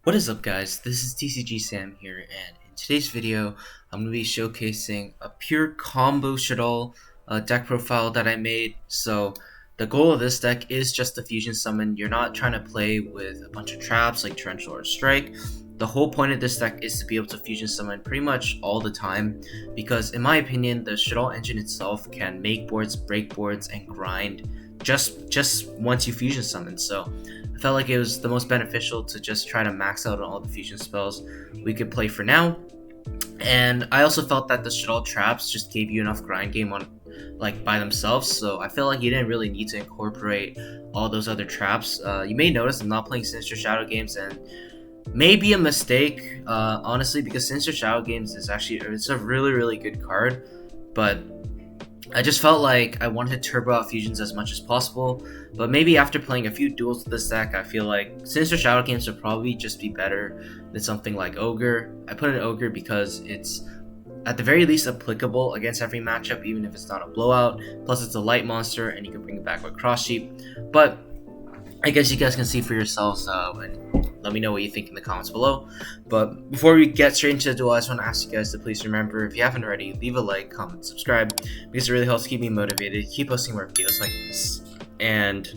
What is up, guys? This is Tcg Sam here, and in today's video I'm going to be showcasing a pure combo shaddoll deck profile that I made. So the goal of this deck is just the fusion summon. You're not trying to play with a bunch of traps like Torrential or Strike. The whole point of this deck is to be able to fusion summon pretty much all the time, because in my opinion the shaddoll engine itself can make boards, break boards, and grind just once you fusion summon. So I felt like it was the most beneficial to just try to max out on all the fusion spells we could play for now. And I also felt that the shaddoll traps just gave you enough grind game on by themselves, so I feel like you didn't really need to incorporate all those other traps. You may notice I'm not playing Sinister Shadow Games, and maybe a mistake, honestly, because Sinister Shadow Games is it's a really good card, but I just felt like I wanted to turbo out fusions as much as possible. But maybe after playing a few duels with this deck, I feel like Sinister Shadow Games would probably just be better than something like Ogre. I put in Ogre because it's at the very least applicable against every matchup, even if it's not a blowout. Plus it's a light monster and you can bring it back with Cross Sheep. But I guess you guys can see for yourselves and let me know what you think in the comments below. But before we get straight into the duel, I just want to ask you guys to please remember, if you haven't already, leave a like, comment, subscribe, because it really helps keep me motivated to keep posting more videos like this. And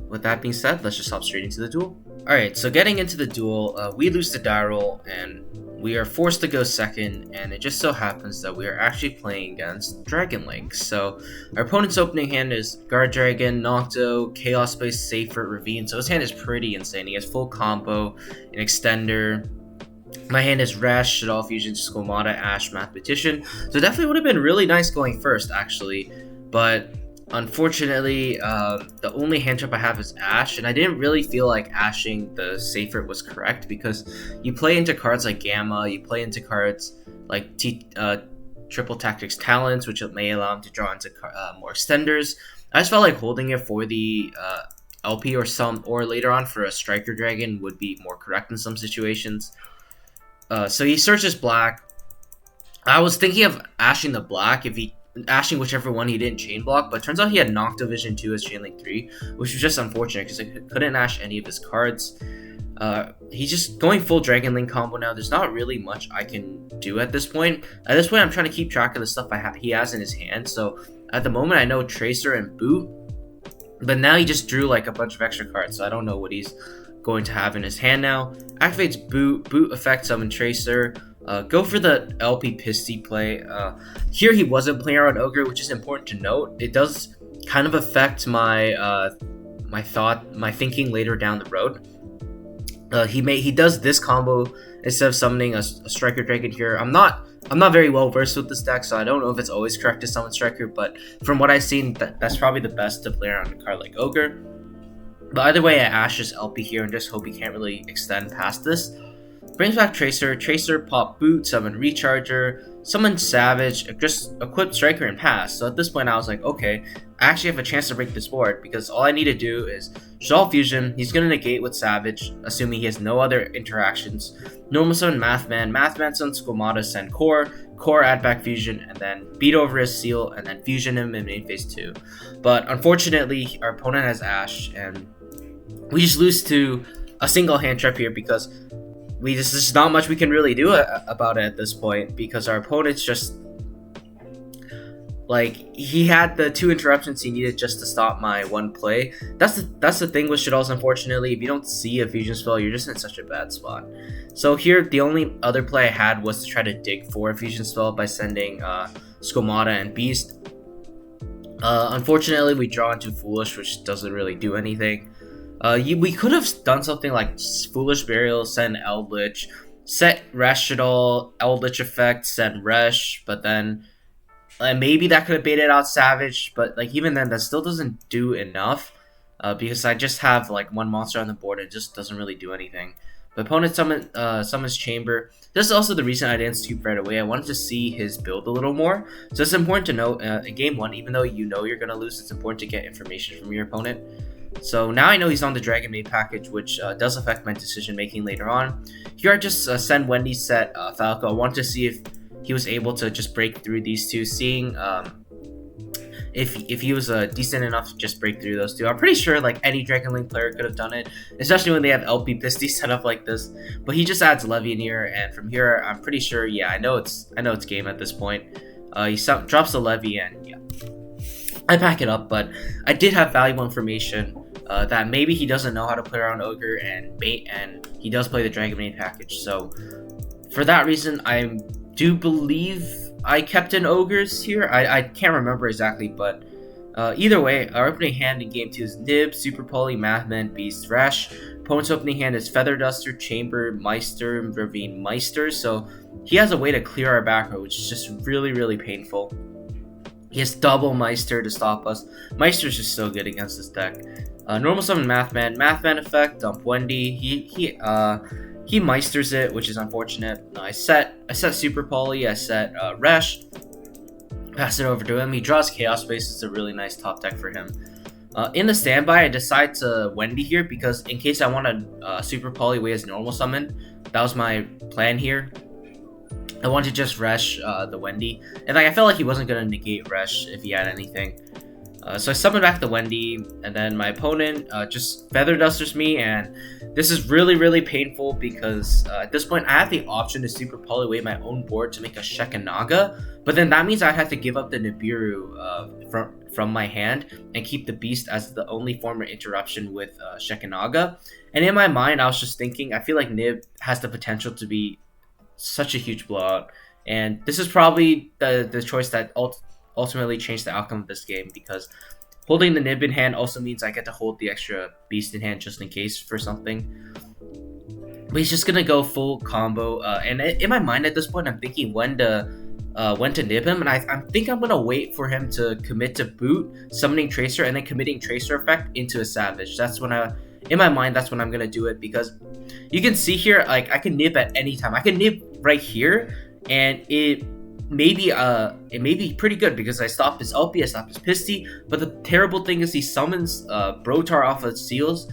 with that being said, let's just hop straight into the duel. Alright, so getting into the duel, we lose the die roll and we are forced to go second, and it just so happens that we are actually playing against Dragon Link. So our opponent's opening hand is Guard Dragon, Nocto, Chaos Space, Safer, Ravine. So his hand is pretty insane. He has full combo, an extender. My hand is Rash, Shaddoll Fusion, Squamata, Ash, Mathematician. So definitely would have been really nice going first, actually. But unfortunately, the only hand trap I have is Ash, and I didn't really feel like ashing the Safer was correct, because you play into cards like Gamma, you play into cards like Triple Tactics Talents, which may allow him to draw into more extenders. I just felt like holding it for the LP or later on for a Striker Dragon would be more correct in some situations. So he searches black. I was thinking of ashing the black if he ashing whichever one he didn't chain block, but turns out he had Noctovision 2 as chain link 3, which was just unfortunate because I couldn't ash any of his cards. He's just going full Dragon Link combo now. There's not really much I can do at this point. At this point, I'm trying to keep track of the stuff he has in his hand. So at the moment, I know Tracer and Boot, but now he just drew like a bunch of extra cards, so I don't know what he's going to have in his hand now. Activates Boot, Boot effect summon Tracer. Go for the LP Pisty play. Here he wasn't playing around Ogre, which is important to note. It does kind of affect my my thinking later down the road. He does this combo instead of summoning a Striker Dragon here. I'm not very well versed with this deck, so I don't know if it's always correct to summon Striker, but from what I've seen, that's probably the best to play around a card like Ogre. But either way, I ash this LP here and just hope he can't really extend past this. Brings back Tracer, Tracer, pop Boot, summon Recharger, summon Savage, just equip Striker and pass. So at this point I was like, okay, I actually have a chance to break this board, because all I need to do is Shaddoll Fusion. He's going to negate with Savage, assuming he has no other interactions. Normal summon Mathman, Mathman summon Squamata, send Core, add back Fusion, and then beat over his Seal, and then Fusion him in main phase 2. But unfortunately, our opponent has Ash, and we just lose to a single hand trap here, because there's not much we can really do about it at this point, because our opponent's just like, he had the 2 interruptions he needed just to stop my one play. That's the thing with Shaddolls, unfortunately. If you don't see a fusion spell, you're just in such a bad spot. So here, the only other play I had was to try to dig for a fusion spell by sending Squamata and Beast. Unfortunately, we draw into Foolish, which doesn't really do anything. We could have done something like Foolish Burial, send Eldritch, set Rash Shaddoll, Eldritch effect, send Resh, but then maybe that could have baited out Savage, but like even then that still doesn't do enough, because I just have like one monster on the board and it just doesn't really do anything. The opponent summons Chamber. This is also the reason I didn't scoop right away. I wanted to see his build a little more. So it's important to note, in game 1, even though you know you're going to lose, it's important to get information from your opponent. So now I know he's on the Dragon Maid package, which does affect my decision making later on. Here I just send Wendy, set Falco. I want to see if he was able to just break through these two, seeing if he was decent enough to just break through those two. I'm pretty sure like any Dragon Link player could have done it, especially when they have LP Pisty set up like this. But he just adds Levy in here, and from here, I'm pretty sure. Yeah, I know it's game at this point. He drops the Levy, and yeah, I pack it up. But I did have valuable information that maybe he doesn't know how to play around Ogre and Bait, and he does play the Dragon Maid package. So for that reason, I do believe I kept in Ogres here. I can't remember exactly, but either way, our opening hand in game 2 is Nib, Super Poly, Mathman, Beast, Rash. Opponent's opening hand is Feather Duster, Chamber, Meister, Ravine, Meister. So he has a way to clear our back row, which is just really, really painful. He has double Meister to stop us. Meister is just so good against this deck. Normal summon Mathman. Mathman effect, dump Wendy. He Meisters it, which is unfortunate. I set Super Poly, I set Resh, pass it over to him. He draws Chaos Space. It's a really nice top deck for him. In the standby, I decide to Wendy here because in case I want to Super Poly away as normal summon, that was my plan here. I wanted to just Resh the Wendy, and like I felt like he wasn't gonna negate Resh if he had anything. So I summon back the Wendy, and then my opponent just Feather Dusters me, and this is really, really painful because at this point I have the option to Super Poly away my own board to make a Shekanaga, but then that means I'd have to give up the Nibiru from my hand and keep the Beast as the only form of interruption with Shekanaga. And in my mind, I was just thinking, I feel like Nib has the potential to be such a huge blowout, and this is probably the choice that ultimately changed the outcome of this game, because holding the Nib in hand also means I get to hold the extra Beast in hand just in case for something. But he's just gonna go full combo, and in my mind at this point, I'm thinking when to nib him, and I think I'm gonna wait for him to commit to boot, summoning Tracer, and then committing Tracer effect into a Savage. That's when in my mind, that's when I'm gonna do it, because you can see here, like I can nib at any time. I can nib right here, and it may be pretty good because I stop his LP, I stop his Pisty. But the terrible thing is he summons Brotar off of Seals,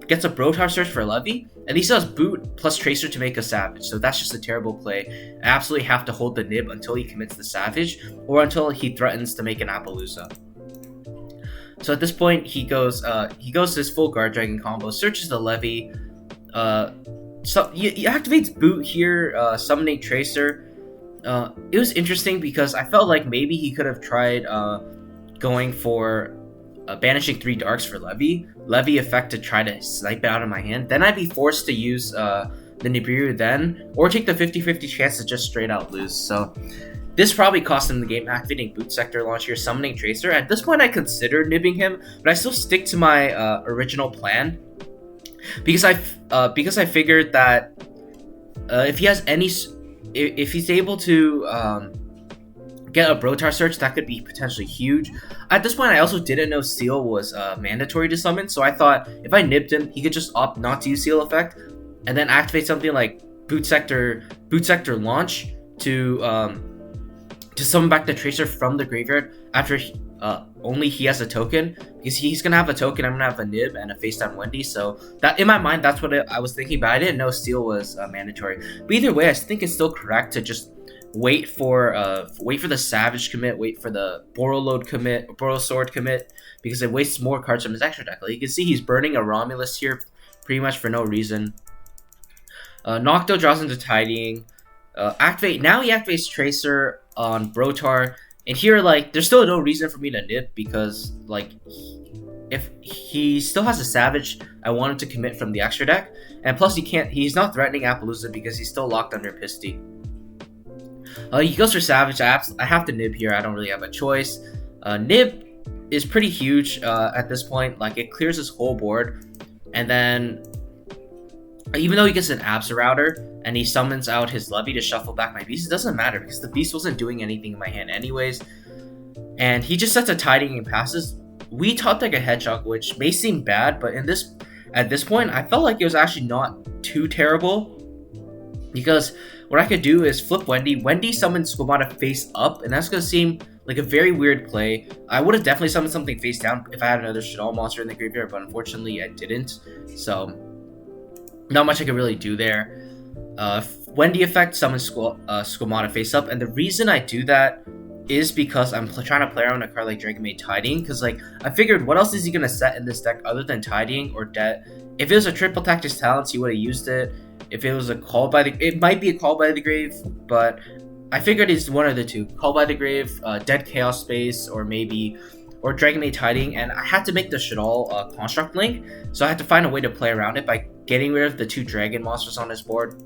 gets a Brotar search for Levy, and he still has Boot plus Tracer to make a Savage. So that's just a terrible play. I absolutely have to hold the nib until he commits the Savage, or until he threatens to make an Appaloosa. So at this point, he goes his full Guard Dragon combo, searches the Levy. So he activates Boot here, summoning Tracer. It was interesting because I felt like maybe he could have tried going for banishing 3 darks for Levy effect to try to snipe it out of my hand. Then I'd be forced to use the Nibiru then, or take the 50-50 chance to just straight out lose. So this probably cost him the game, activating Boot Sector launch here, summoning Tracer. At this point I considered nibbing him, but I still stick to my original plan, because I figured that if he has any, if he's able to get a Brotar search, that could be potentially huge. At this point, I also didn't know Seal was mandatory to summon, so I thought if I nibbed him, he could just opt not to use Seal effect, and then activate something like Boot Sector launch to summon back the Tracer from the graveyard after only he has a token, because he's gonna have a token, I'm gonna have a nib and a face down Wendy. So that in my mind, that's what I was thinking, but I didn't know Seal was mandatory. But either way, I think it's still correct to just wait for the Savage commit, wait for the Borrowload commit, Borrow Sword commit, because it wastes more cards from his extra deck. Like you can see, he's burning a Romulus here pretty much for no reason. Nocto draws into Tidying. Now he activates Tracer on Brotar, and here like there's still no reason for me to nib, because like if he still has a Savage, I want him to commit from the extra deck, and plus he's not threatening Appaloosa because he's still locked under Pisty. He goes for Savage. I have to nib here. I don't really have a choice. Nib is pretty huge at this point. Like it clears his whole board, and then even though he gets an Absorouter and he summons out his Levy to shuffle back my Beast, it doesn't matter because the Beast wasn't doing anything in my hand anyways. And he just sets a Tidying and passes. We top deck a Hedgehog, which may seem bad, but at this point, I felt like it was actually not too terrible, because what I could do is flip Wendy. Wendy summons Squamata face up, and that's going to seem like a very weird play. I would have definitely summoned something face down if I had another Shaddolls monster in the graveyard, but unfortunately I didn't. So not much I could really do there. Wendy effect summons Squamata face up, and the reason I do that is because I'm trying to play around a card like Dragonmaid Tidying, because like I figured what else is he gonna set in this deck other than Tidying or Debt? If it was a triple Tactics Talents, he would have used it. If it was a Call by the, it might be a Call by the Grave, but I figured it's one of the two: Call by the Grave, Dead Chaos Space, or maybe or Dragonmaid Tidying. And I had to make the Shaddolls construct link, so I had to find a way to play around it by getting rid of the 2 dragon monsters on his board,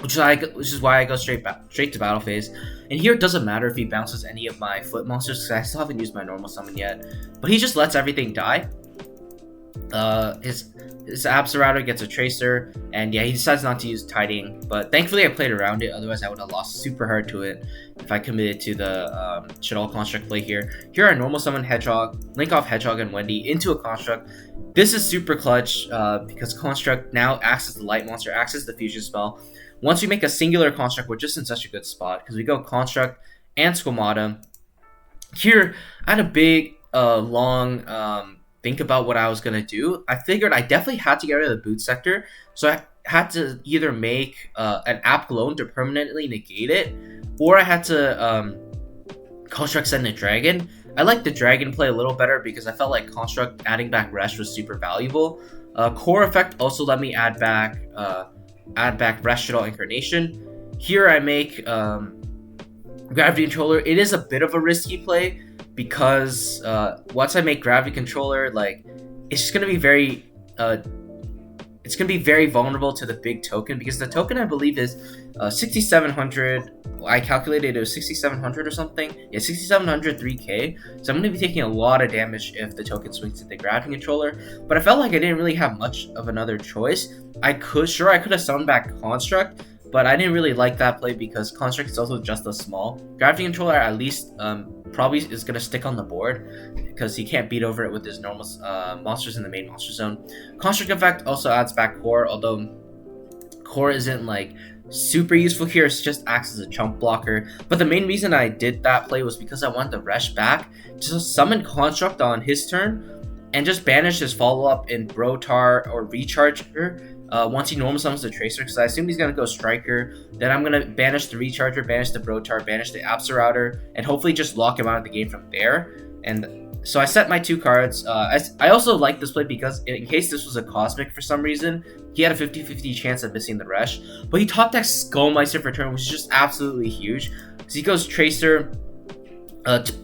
which is why I go straight to battle phase. And here it doesn't matter if he bounces any of my foot monsters, because I still haven't used my normal summon yet. But he just lets everything die. His Absorrouter gets a Tracer, and yeah, he decides not to use Tidying. But thankfully I played around it, otherwise I would have lost super hard to it if I committed to the Shaddolls construct play here. Here I normal summon Hedgehog, link off Hedgehog and Wendy into a construct. This is super clutch because construct now acts as the light monster, acts as the fusion spell. Once we make a singular construct, we're just in such a good spot because we go construct and Squamata. Here, I had a big, long think about what I was going to do. I figured I definitely had to get rid of the boot sector, so I had to either make an app clone to permanently negate it, or I had to construct send a dragon. I like the dragon play a little better because I felt like construct adding back Resh was super valuable. Core effect also let me add back Resh Shaddolls Incarnation. Here I make Gravity Controller. It is a bit of a risky play because once I make Gravity Controller, like it's just gonna be very vulnerable to the big token, because the token I believe is 6,700. I calculated it was 6,700 or something. Yeah, 6,700 3k. So I'm going to be taking a lot of damage if the token swings to the Gravity Controller. But I felt like I didn't really have much of another choice. I could have summoned back Construct, but I didn't really like that play because Construct is also just a small. Gravity Controller at least probably is going to stick on the board because he can't beat over it with his normal monsters in the main monster zone. Construct effect also adds back Core, although Core isn't like super useful here. It just acts as a chump blocker. But the main reason I did that play was because I wanted the Resh back to summon Construct on his turn and just banish his follow-up in Brotar or Recharger once he normal summons the Tracer, because I assume he's going to go Striker. Then I'm going to banish the Recharger, banish the Brotar, banish the Absorrouter, and hopefully just lock him out of the game from there. And so I set my 2 cards. I also like this play because in case this was a Cosmic for some reason, he had a 50-50 chance of missing the Resh. But he top decks Skullmeister for turn, which is just absolutely huge. So he goes Tracer.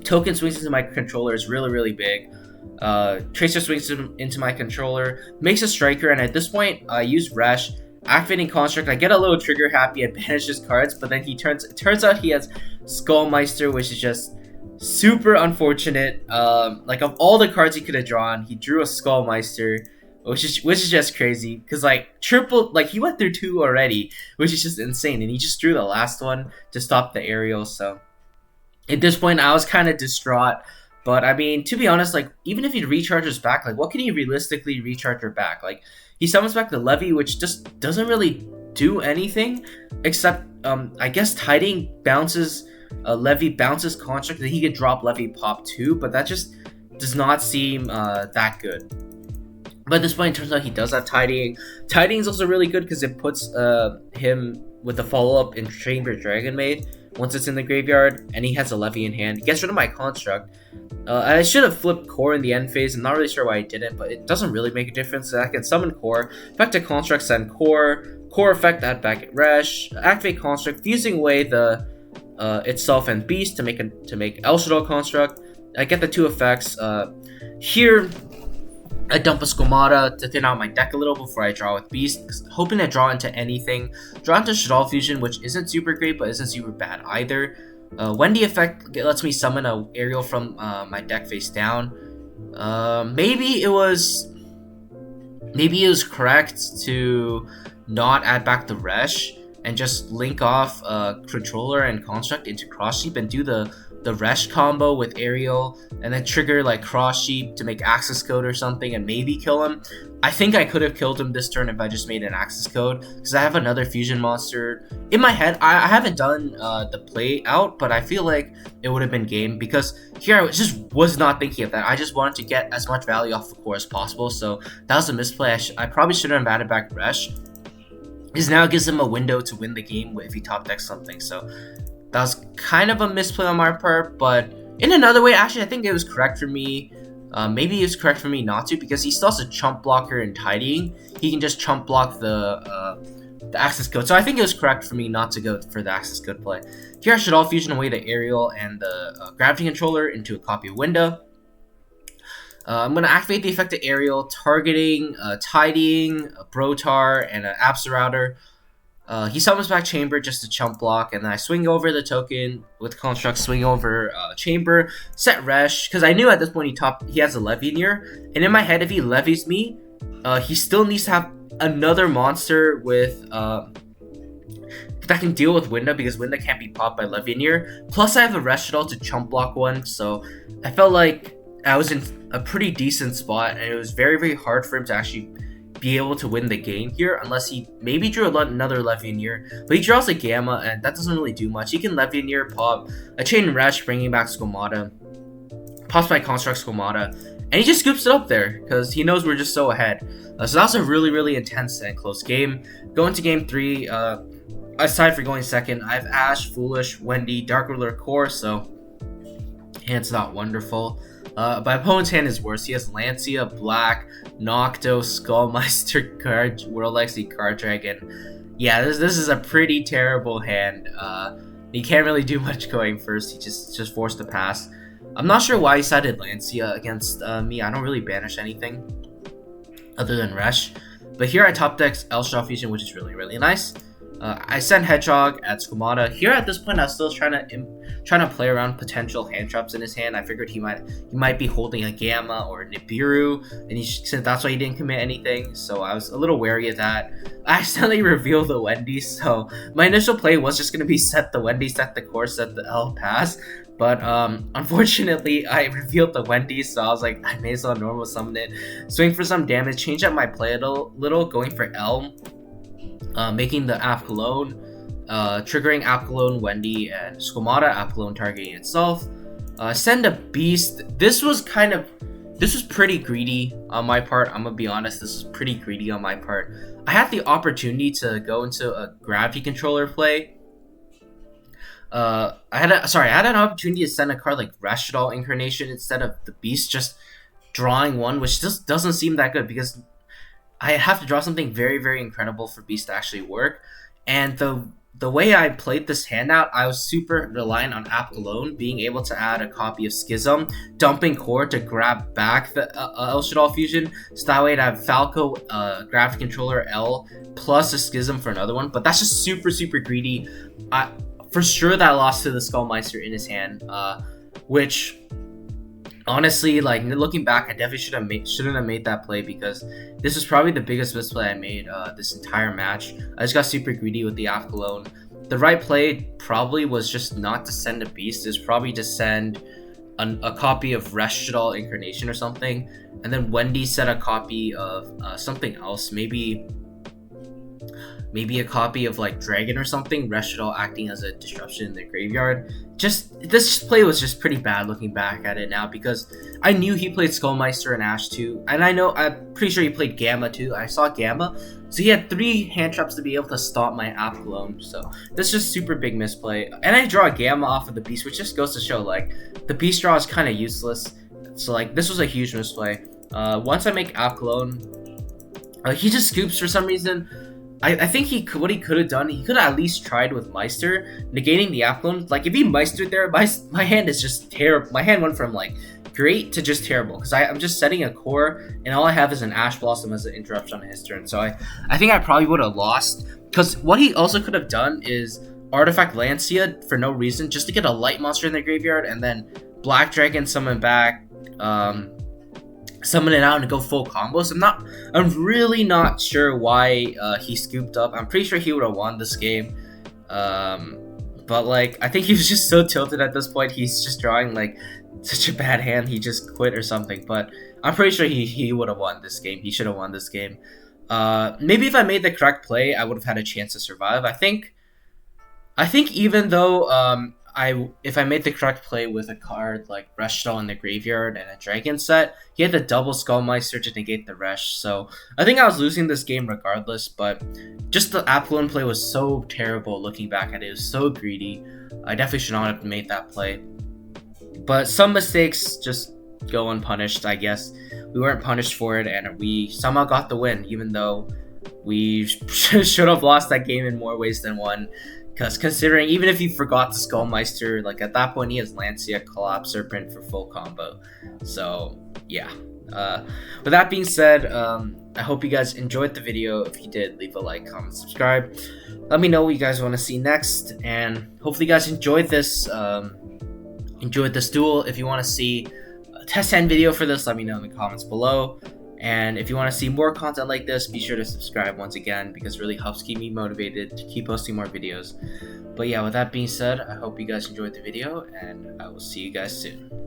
Token swings into my controller is really, really big. Tracer swings into my controller, makes a Striker, and at this point, I use Resh, activating Construct. I get a little trigger happy and banish his cards, but then it turns out he has Skullmeister, which is just super unfortunate. Like of all the cards he could have drawn, he drew a Skullmeister, which is just crazy because like he went through 2 already, which is just insane, and he just drew the last one to stop the aerial. So at this point, I was kind of distraught. But I mean, to be honest, like even if he recharges back, like what can he realistically recharge her back? Like he summons back the Levy, which just doesn't really do anything except I guess Tidying bounces Levy bounces Construct, that he could drop Levy pop 2, but that just does not seem that good. But at this point, it turns out he does have Tidying. Tidying is also really good because it puts him with a follow-up in Chamber Dragonmaid once it's in the graveyard, and he has a Levy in hand. He gets rid of my Construct. I should have flipped Core in the end phase. I'm not really sure why I didn't, but it doesn't really make a difference. So I can summon Core, effect a Construct, send Core effect, add back Resh, activate Construct, fusing away the itself and Beast to make El Shaddolls Construct. I get the 2 effects. Here, I dump a Squamata to thin out my deck a little before I draw with Beast, hoping to draw into anything. Draw into Shaddolls Fusion, which isn't super great, but isn't super bad either. Wendy effect lets me summon a aerial from my deck face down. Maybe it was correct to not add back the Resh and just link off Controller and Construct into Cross Sheep and do the Resh combo with Aerial, and then trigger like Cross Sheep to make Access Code or something and maybe kill him. I think I could have killed him this turn if I just made an Access Code, because I have another fusion monster in my head. I haven't done the play out, but I feel like it would have been game, because here I just was not thinking of that. I just wanted to get as much value off the core as possible, so that was a misplay. I probably should have added back Resh. This now gives him a window to win the game if he top decks something. So that was kind of a misplay on my part, but in another way, actually, I think it was correct for me. Maybe it's correct for me not to, because he still has a chump blocker in tidying. He can just chump block the access code. So I think it was correct for me not to go for the access code play. Here I should all fusion away the aerial and the gravity controller into a copy of window. I'm going to activate the effect of aerial, targeting, tidying, a brotar, and an abs router. He summons back chamber just to chump block, and then I swing over the token with construct, swing over chamber, set resh, because I knew at this point he has a Levianeer, and in my head, if he levies me, he still needs to have another monster with that can deal with Winda, because Winda can't be popped by Levianeer. Plus I have a Shaddolls to chump block one, so I felt like I was in a pretty decent spot, and it was very, very hard for him to actually be able to win the game here, unless he maybe drew another Levianeer. But he draws a Gamma, and that doesn't really do much. He can Levianeer, pop a Chain Resh, bringing back Squamata, pops my Construct Squamata, and he just scoops it up there, because he knows we're just so ahead. So that was a really, really intense and close game. Going to game 3, aside for going second, I have Ash, Foolish, Wendy, Dark Ruler, Core, so hand's not wonderful. My opponent's hand is worse. He has Lancia, Black, Nocto, Skullmeister card, World Legacy Card Dragon. Yeah, this is a pretty terrible hand. He can't really do much going first. He just forced to pass. I'm not sure why he sided Lancia against me. I don't really banish anything other than Resh. But here I top deck L-Shaw Fusion, which is really, really nice. I send Hedgehog at Squamata. Here at this point, I was still trying to play around potential hand traps in his hand. I figured he might be holding a Gamma or a Nibiru, and since that's why he didn't commit anything. So I was a little wary of that. I accidentally revealed the Wendy, so my initial play was just gonna be set the Wendy, set the Core, set the L, pass. But unfortunately, I revealed the Wendy, so I was like, I may as well normal summon it, swing for some damage, change up my play a little, going for L. Making the Apolone, triggering Apolone, Wendy, and Squamata, Apolone targeting itself. Send a Beast. This was pretty greedy on my part. I'm gonna be honest, this was pretty greedy on my part. I had the opportunity to go into a gravity controller play. I had an opportunity to send a card like Shaddolls Incarnation instead of the Beast, just drawing one, which just doesn't seem that good, because I have to draw something very, very incredible for Beast to actually work. And the way I played this hand out, I was super reliant on Apolone being able to add a copy of Schism, dumping Core to grab back the Shaddolls Fusion, so that way I'd have Falco, Gravity Controller, L, plus a Schism for another one. But that's just super, super greedy. For sure that lost to the Skullmeister in his hand, which honestly, like, looking back, I definitely shouldn't have made that play, because this was probably the biggest misplay I made this entire match. I just got super greedy with the Apolone. The right play probably was just not to send a Beast. It's probably to send a copy of Shaddolls Incarnation or something, and then Wendy set a copy of something else, maybe a copy of like Dragon or something, Shaddolls acting as a disruption in the graveyard. This play was just pretty bad looking back at it now, because I knew he played Skullmeister and Ash too, and I'm pretty sure he played Gamma too. I saw Gamma, so he had 3 hand traps to be able to stop my Apolone. So this is just super big misplay, and I draw a Gamma off of the Beast, which just goes to show like the Beast draw is kind of useless. So like this was a huge misplay. Once I make Apolone, he just scoops for some reason. I think what he could have done, he could have at least tried with Meister, negating the Apolone. Like, if he Meistered there, my hand is just terrible. My hand went from, like, great to just terrible, because I'm just setting a Core, and all I have is an Ash Blossom as an interruption on his turn. So I think I probably would have lost, because what he also could have done is Artifact Lancia for no reason, just to get a light monster in the graveyard, and then Black Dragon summon back, summon it out and go full combos. I'm really not sure why he scooped up. I'm pretty sure he would have won this game. But like, I think he was just so tilted at this point. He's just drawing like such a bad hand. He just quit or something. But I'm pretty sure he would have won this game. He should have won this game. Maybe if I made the correct play, I would have had a chance to survive. I think even though if I made the correct play with a card like Shaddoll in the graveyard and a Dragon set, he had the double Skullmeister to negate the Resh. So I think I was losing this game regardless, but just the Applin play was so terrible looking back at it. It was so greedy. I definitely should not have made that play. But some mistakes just go unpunished, I guess. We weren't punished for it, and we somehow got the win, even though we should have lost that game in more ways than one. Because considering, even if he forgot the Skullmeister, like at that point he has Lancia, Collapse Serpent for full combo. So yeah. With that being said, I hope you guys enjoyed the video. If you did, leave a like, comment, subscribe. Let me know what you guys want to see next, and hopefully you guys enjoyed this duel. If you want to see a test hand video for this, let me know in the comments below. And if you want to see more content like this, be sure to subscribe once again, because it really helps keep me motivated to keep posting more videos. But yeah, with that being said, I hope you guys enjoyed the video, and I will see you guys soon.